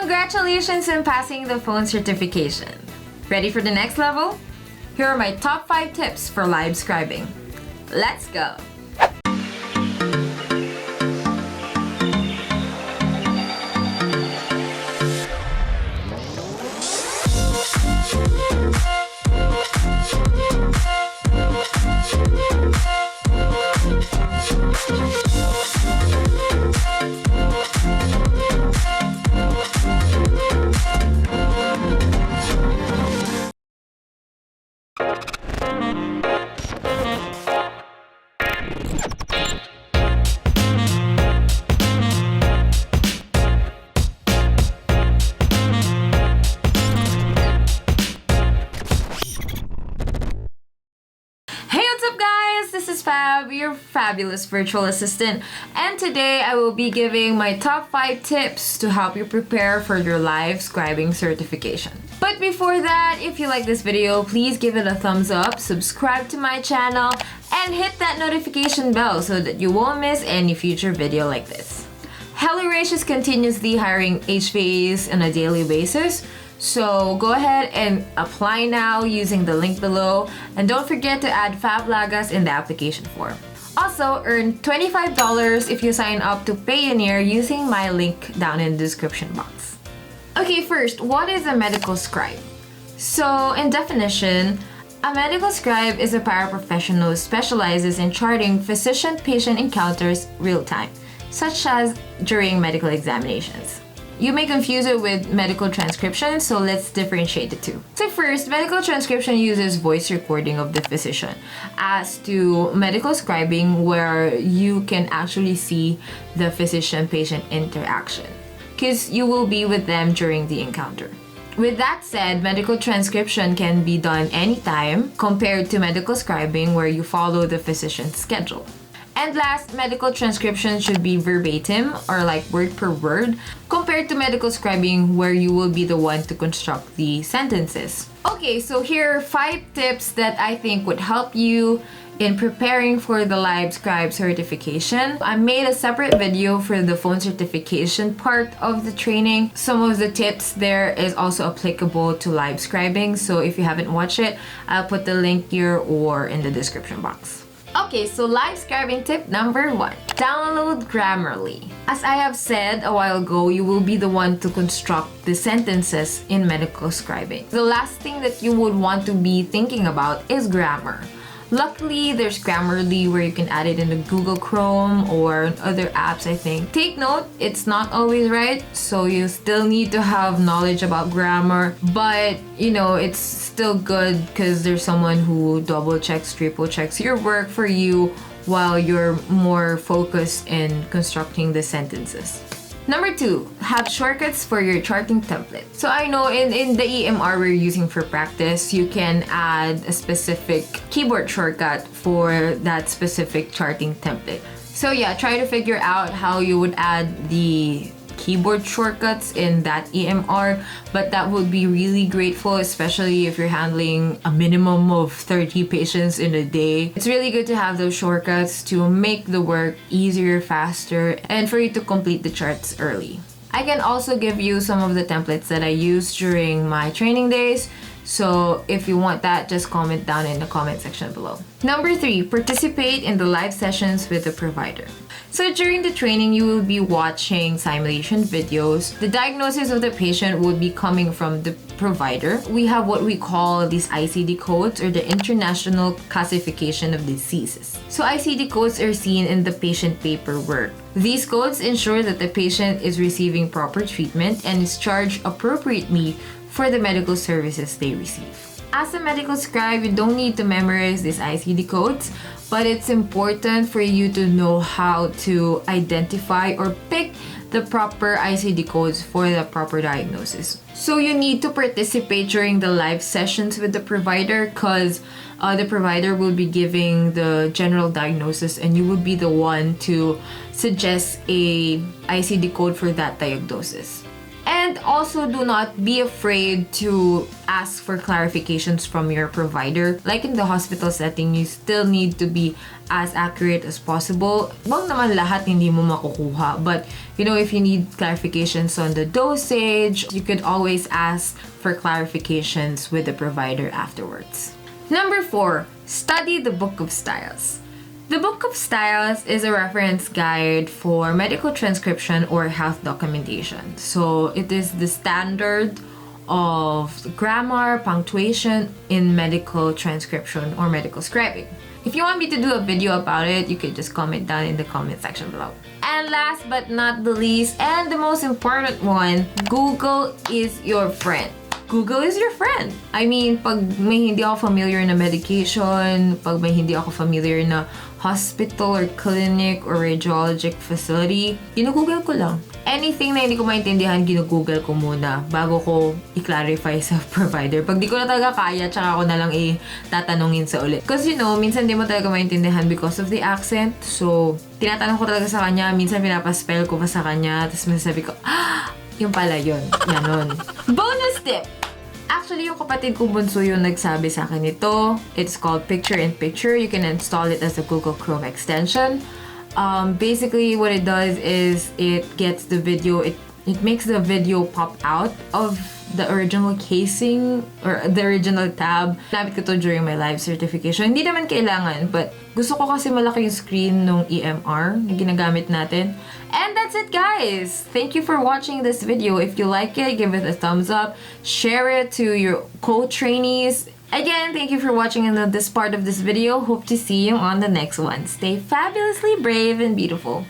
Congratulations on passing the phone certification. Ready for the next level? Here are my top 5 tips for live scribing. Let's go! This is Fab, your fabulous virtual assistant, and today I will be giving my top 5 tips to help you prepare for your live scribing certification. But before that, if you like this video, please give it a thumbs up, subscribe to my channel, and hit that notification bell so that you won't miss any future video like this. HELLORACHE is continuously hiring HVAs on a daily basis. So go ahead and apply now using the link below, and don't forget to add Fabb Lagas in the application form. Also, earn $25 if you sign up to Payoneer using my link down in the description box. Okay, first, what is a medical scribe? So, in definition, a medical scribe is a paraprofessional who specializes in charting physician-patient encounters real-time, such as during medical examinations. You may confuse it with medical transcription, so let's differentiate the two. So first, medical transcription uses voice recording of the physician, as to medical scribing where you can actually see the physician-patient interaction, because you will be with them during the encounter. With that said, medical transcription can be done anytime compared to medical scribing where you follow the physician's schedule. And last, medical transcription should be verbatim or like word per word compared to medical scribing where you will be the one to construct the sentences. Okay, so here are 5 tips that I think would help you in preparing for the live scribe certification. I made a separate video for the phone certification part of the training. Some of the tips there is also applicable to live scribing, so if you haven't watched it, I'll put the link here or in the description box. Okay, so live scribing tip number 1. Download Grammarly. As I have said a while ago, you will be the one to construct the sentences in medical scribing. The last thing that you would want to be thinking about is grammar. Luckily, there's Grammarly where you can add it in the Google Chrome or other apps, I think. Take note, it's not always right, so you still need to have knowledge about grammar, but you know, it's still good because there's someone who double checks, triple checks your work for you while you're more focused in constructing the sentences. Number 2, have shortcuts for your charting template. So I know in the EMR we're using for practice, you can add a specific keyboard shortcut for that specific charting template. So yeah, try to figure out how you would add the keyboard shortcuts in that EMR, but that would be really grateful, especially if you're handling a minimum of 30 patients in a day. It's really good to have those shortcuts to make the work easier, faster, and for you to complete the charts early. I can also give you some of the templates that I use during my training days, so if you want that, just comment down in the comment section below. Number 3, participate in the live sessions with the provider. So during the training, you will be watching simulation videos. The diagnosis of the patient would be coming from the provider. We have what we call these ICD codes, or the International Classification of Diseases. So ICD codes are seen in the patient paperwork. These codes ensure that the patient is receiving proper treatment and is charged appropriately for the medical services they receive. As a medical scribe, you don't need to memorize these ICD codes, but it's important for you to know how to identify or pick the proper ICD codes for the proper diagnosis. So you need to participate during the live sessions with the provider because the provider will be giving the general diagnosis and you will be the one to suggest a ICD code for that diagnosis. And also, do not be afraid to ask for clarifications from your provider. Like in the hospital setting, you still need to be as accurate as possible. Wag naman lahat hindi mo makukuha. But, you know, if you need clarifications on the dosage, you could always ask for clarifications with the provider afterwards. Number 4, study the Book of Styles. The Book of Styles is a reference guide for medical transcription or health documentation. So it is the standard of grammar, punctuation in medical transcription or medical scribing. If you want me to do a video about it, you could just comment down in the comment section below. And last but not the least, and the most important one, Google is your friend. Google is your friend. I mean, pag may hindi ako familiar na medication, pag may hindi ako familiar na hospital or clinic or radiologic facility, ginugoogle ko lang. Anything na hindi ko maintindihan, ginugoogle ko muna bago ko i-clarify sa provider. Pag di ko na talaga kaya, tsaka ako na lang tatanungin sa ulit. Because you know, minsan di mo talaga maintindihan because of the accent. So, tinatanong ko talaga sa kanya, minsan pinapaspell ko pa sa kanya, tapos masasabi ko, yung pala yun. Ganon. Bonus tip! Actually, yung kapatid kong bunso yung nagsabi sa akin ito. It's called Picture-in-Picture. You can install it as a Google Chrome extension. Basically, what it does is it gets the video, it makes the video pop out of the original casing or the original tab. Namit ko to during my live certification. Hindi naman kailangan, but gusto ko kasi malaki yung screen ng EMR na ginagamit natin. And that's it, guys! Thank you for watching this video. If you like it, give it a thumbs up. Share it to your co-trainees. Again, thank you for watching this part of this video. Hope to see you on the next one. Stay fabulously brave and beautiful.